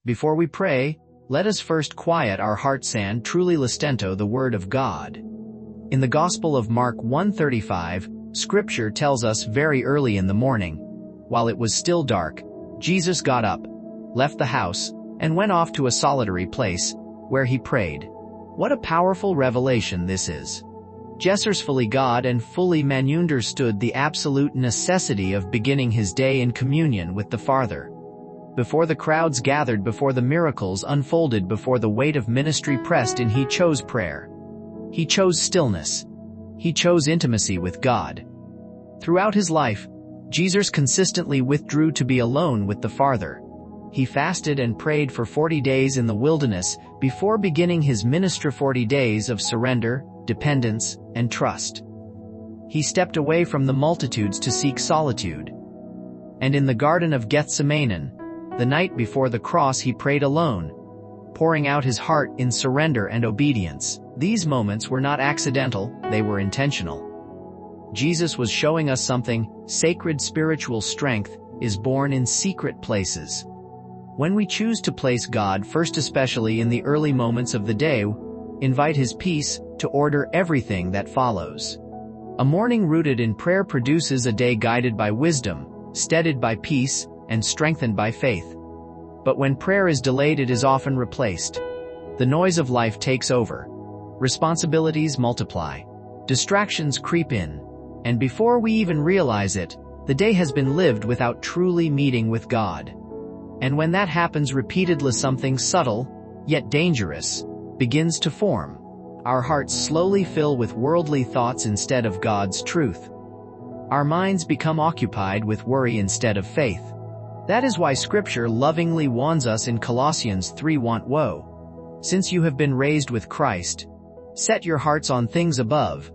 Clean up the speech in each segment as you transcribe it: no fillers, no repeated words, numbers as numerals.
Before we pray, let us first quiet our hearts and truly listen to the Word of God. In the Gospel of Mark 1:35, Scripture tells us very early in the morning, while it was still dark, Jesus got up, left the house, and went off to a solitary place, where he prayed. What a powerful revelation this is. Jesus fully God and fully man understood the absolute necessity of beginning his day in communion with the Father. Before the crowds gathered, before the miracles unfolded, before the weight of ministry pressed in, he chose prayer. He chose stillness. He chose intimacy with God. Throughout his life, Jesus consistently withdrew to be alone with the Father. He fasted and prayed for 40 days in the wilderness before beginning his ministry, 40 days of surrender, dependence, and trust. He stepped away from the multitudes to seek solitude. And in the Garden of Gethsemane, the night before the cross, he prayed alone, pouring out his heart in surrender and obedience. These moments were not accidental, they were intentional. Jesus was showing us something: sacred spiritual strength is born in secret places. When we choose to place God first, especially in the early moments of the day, invite his peace to order everything that follows. A morning rooted in prayer produces a day guided by wisdom, steadied by peace, and strengthened by faith. But when prayer is delayed, it is often replaced. The noise of life takes over. Responsibilities multiply. Distractions creep in. And before we even realize it, the day has been lived without truly meeting with God. And when that happens repeatedly, something subtle, yet dangerous, begins to form. Our hearts slowly fill with worldly thoughts instead of God's truth. Our minds become occupied with worry instead of faith. That is why Scripture lovingly warns us in Colossians 3:1, "Woe! Since you have been raised with Christ, set your hearts on things above,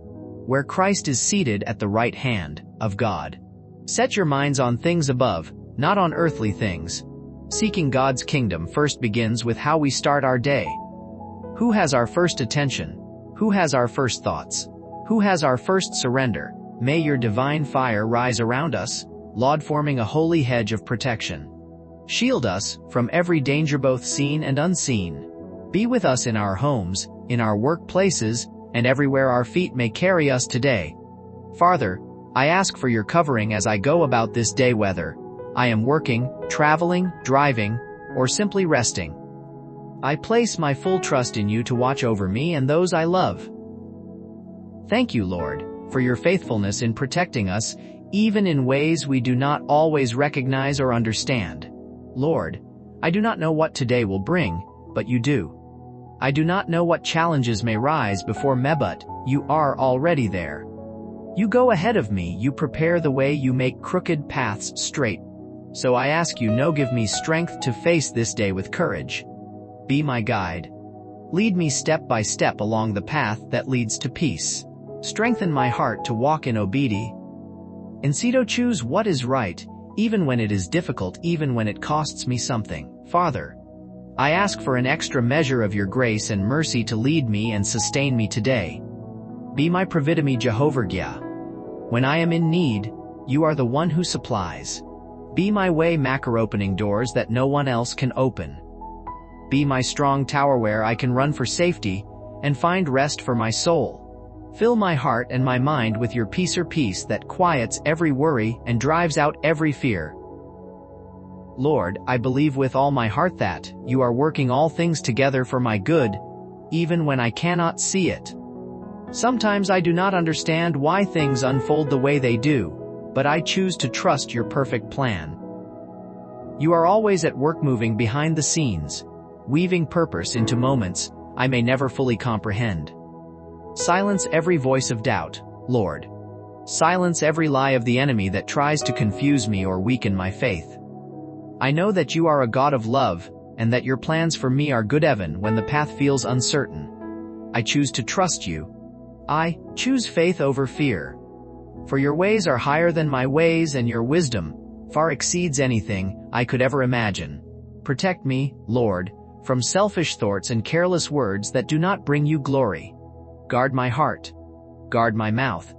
where Christ is seated at the right hand of God." Set your minds on things above, not on earthly things. Seeking God's kingdom first begins with how we start our day. Who has our first attention? Who has our first thoughts? Who has our first surrender? May your divine fire rise around us, Lord, forming a holy hedge of protection. Shield us from every danger, both seen and unseen. Be with us in our homes, in our workplaces, and everywhere our feet may carry us today. Father, I ask for your covering as I go about this day, whether I am working, traveling, driving, or simply resting. I place my full trust in you to watch over me and those I love. Thank you, Lord, for your faithfulness in protecting us, even in ways we do not always recognize or understand. Lord, I do not know what today will bring, but you do. I do not know what challenges may rise before me, but you are already there. You go ahead of me, you prepare the way, you make crooked paths straight. So I ask you, no, give me strength to face this day with courage. Be my guide. Lead me step by step along the path that leads to peace. Strengthen my heart to walk in obedience. Instead, choose what is right, even when it is difficult, even when it costs me something. Father, I ask for an extra measure of your grace and mercy to lead me and sustain me today. Be my providence, Jehovah Jireh. When I am in need, you are the one who supplies. Be my way maker, opening doors that no one else can open. Be my strong tower where I can run for safety and find rest for my soul. Fill my heart and my mind with your peace, or peace that quiets every worry and drives out every fear. Lord, I believe with all my heart that you are working all things together for my good, even when I cannot see it. Sometimes I do not understand why things unfold the way they do, but I choose to trust your perfect plan. You are always at work, moving behind the scenes, weaving purpose into moments I may never fully comprehend. Silence every voice of doubt, Lord. Silence every lie of the enemy that tries to confuse me or weaken my faith. I know that you are a God of love, and that your plans for me are good even when the path feels uncertain. I choose to trust you. I choose faith over fear. For your ways are higher than my ways, and your wisdom far exceeds anything I could ever imagine. Protect me, Lord, from selfish thoughts and careless words that do not bring you glory. Guard my heart. Guard my mouth.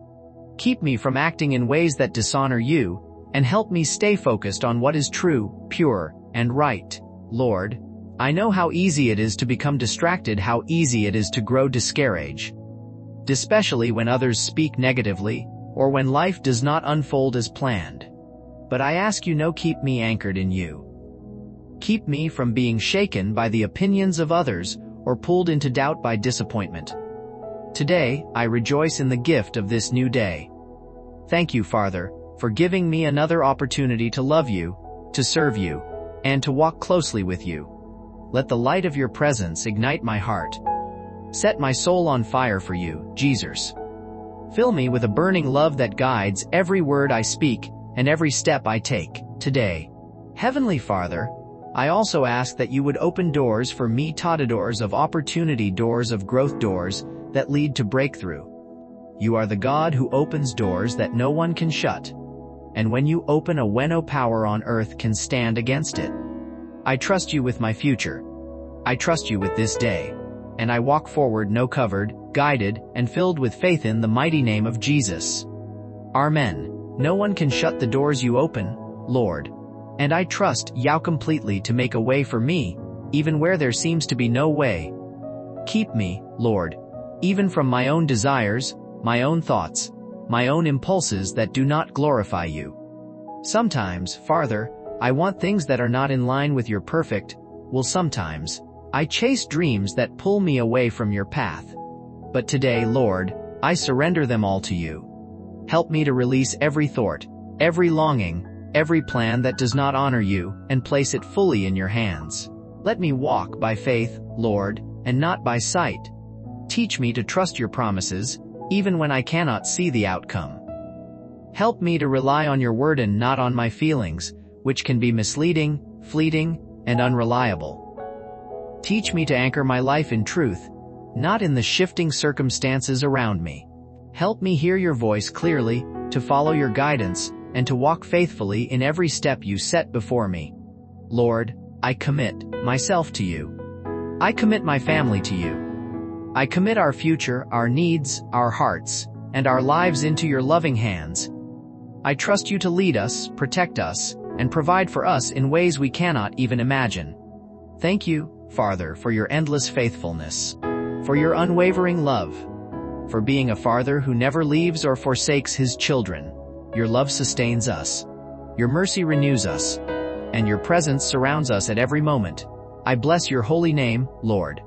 Keep me from acting in ways that dishonor you, and help me stay focused on what is true, pure, and right. Lord, I know how easy it is to become distracted, how easy it is to grow discouraged, especially when others speak negatively, or when life does not unfold as planned. But I ask you, no, keep me anchored in you. Keep me from being shaken by the opinions of others or pulled into doubt by disappointment. Today, I rejoice in the gift of this new day. Thank you, Father, for giving me another opportunity to love you, to serve you, and to walk closely with you. Let the light of your presence ignite my heart. Set my soul on fire for you, Jesus. Fill me with a burning love that guides every word I speak and every step I take today. Heavenly Father, I also ask that you would open doors for me, doors of opportunity, doors of growth, doors that lead to breakthrough. You are the God who opens doors that no one can shut. And when you open no power on earth can stand against it. I trust you with my future. I trust you with this day. And I walk forward covered, guided, and filled with faith in the mighty name of Jesus. Amen. No one can shut the doors you open, Lord. And I trust you completely to make a way for me, even where there seems to be no way. Keep me, Lord, even from my own desires, my own thoughts, my own impulses that do not glorify you. Sometimes, Father, I want things that are not in line with your perfect will. Sometimes, I chase dreams that pull me away from your path. But today, Lord, I surrender them all to you. Help me to release every thought, every longing, every plan that does not honor you, and place it fully in your hands. Let me walk by faith, Lord, and not by sight. Teach me to trust your promises, even when I cannot see the outcome. Help me to rely on your word and not on my feelings, which can be misleading, fleeting, and unreliable. Teach me to anchor my life in truth, not in the shifting circumstances around me. Help me hear your voice clearly, to follow your guidance, and to walk faithfully in every step you set before me. Lord, I commit myself to you. I commit my family to you. I commit our future, our needs, our hearts, and our lives into your loving hands. I trust you to lead us, protect us, and provide for us in ways we cannot even imagine. Thank you, Father, for your endless faithfulness, for your unwavering love, for being a Father who never leaves or forsakes his children. Your love sustains us, your mercy renews us, and your presence surrounds us at every moment. I bless your holy name, Lord.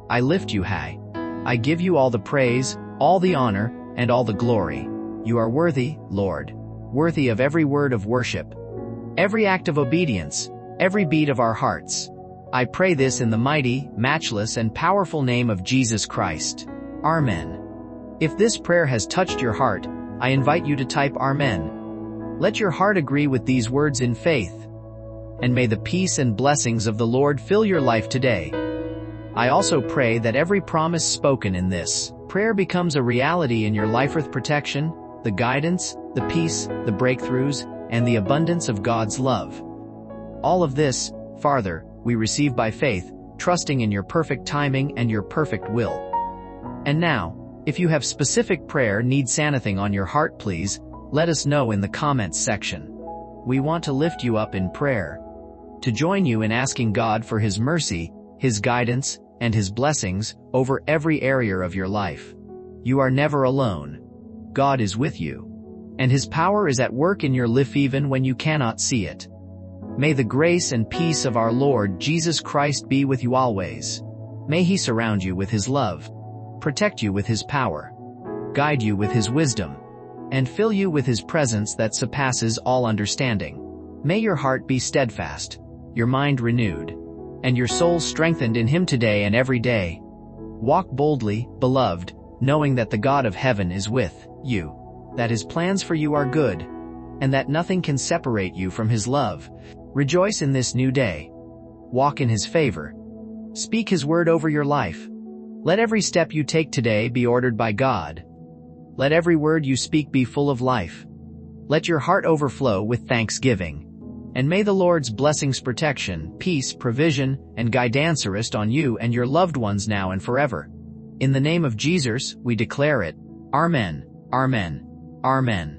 I lift you high. I give you all the praise, all the honor, and all the glory. You are worthy, Lord, worthy of every word of worship, every act of obedience, every beat of our hearts. I pray this in the mighty, matchless, and powerful name of Jesus Christ. Amen. If this prayer has touched your heart, I invite you to type Amen. Let your heart agree with these words in faith. And may the peace and blessings of the Lord fill your life today. I also pray that every promise spoken in this prayer becomes a reality in your life with protection, the guidance, the peace, the breakthroughs, and the abundance of God's love. All of this, Father, we receive by faith, trusting in your perfect timing and your perfect will. And now, if you have specific prayer needs, anything on your heart, please let us know in the comments section. We want to lift you up in prayer, to join you in asking God for his mercy, his guidance, and his blessings over every area of your life. You are never alone. God is with you, and his power is at work in your life even when you cannot see it. May the grace and peace of our Lord Jesus Christ be with you always. May he surround you with his love, protect you with his power, guide you with his wisdom, and fill you with his presence that surpasses all understanding. May your heart be steadfast, your mind renewed, and your soul strengthened in him today and every day. Walk boldly, beloved, knowing that the God of heaven is with you, that his plans for you are good, and that nothing can separate you from his love. Rejoice in this new day. Walk in his favor. Speak his word over your life. Let every step you take today be ordered by God. Let every word you speak be full of life. Let your heart overflow with thanksgiving. And may the Lord's blessings, protection, peace, provision, and guidance rest on you and your loved ones now and forever. In the name of Jesus, we declare it. Amen. Amen. Amen.